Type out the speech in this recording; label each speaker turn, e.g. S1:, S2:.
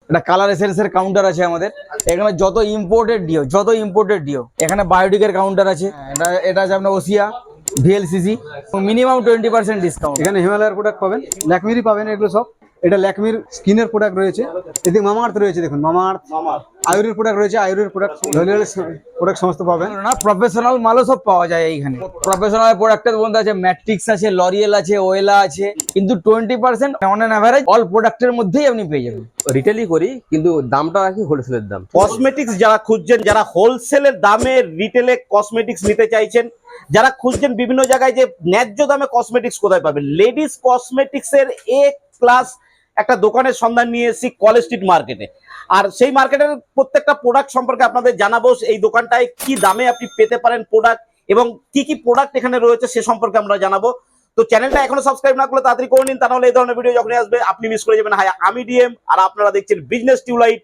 S1: এটা colour এসেন্সের counter আছে আমাদের এখানে, যত ইম্পোর্টেড ডিও এখানে বায়োটিকের কাউন্টার আছে। এটা আছে আপনার ওসিয়া ভিএলসিসি, মিনিমাম 20% ডিসকাউন্ট।
S2: এখানে হিমালয়ের প্রোডাক্ট পাবেন, ল্যাকমিরই পাবেন এগুলো সব। এটা ল্যাকমির স্কিনের প্রোডাক্ট রয়েছে, এদিকে মামাআর্থ রয়েছে, দেখুন মামাআর্থ, আয়ুরের প্রোডাক্ট রয়েছে, আয়ুরের প্রোডাক্ট, লরিয়াল প্রোডাক্ট সমস্ত পাবেন।
S1: না, প্রফেশনাল মালও সব পাওয়া যায় এইখানে। প্রফেশনাল প্রোডাক্টের মধ্যে আছে ম্যাট্রিক্স আছে, লরিয়েল আছে, ওয়েলা আছে, কিন্তু 20% অন অ্যান অ্যাভারেজ অল প্রোডাক্টের মধ্যেই আপনি পেয়ে যাবেন।
S3: রিটেলই করি কিন্তু দামটা রাখি হোলসেলের দাম।
S4: কসমেটিক্স যারা খুঁজছেন, যারা হোলসেলের দামে রিটেলে কসমেটিক্স নিতে চাইছেন, যারা খুঁজছেন বিভিন্ন জায়গায় যে ন্যায্য দামে কসমেটিক্স কোথায় পাবেন, লেডিস কসমেটিক্স এর এ ক্লাস একটা দোকানের সন্ধান নিয়ে এসেছি কলেজ স্ট্রিট মার্কেটে। আর সেই মার্কেটের প্রত্যেকটা প্রোডাক্ট সম্পর্কে আপনাদের জানাবো, এই দোকানটায় কি দামে আপনি পেতে পারেন প্রোডাক্ট এবং কি কি প্রোডাক্ট এখানে রয়েছে সে সম্পর্কে আমরা জানাবো। তো চ্যানেলটা এখনো সাবস্ক্রাইব না করলে তাড়াতাড়ি করে নিন, তা নাহলে এই ধরনের ভিডিও যখনই আসবে আপনি মিস করে যাবেন। হাই, আমি ডিএম আর আপনারা দেখছেন বিজনেস টিউলাইট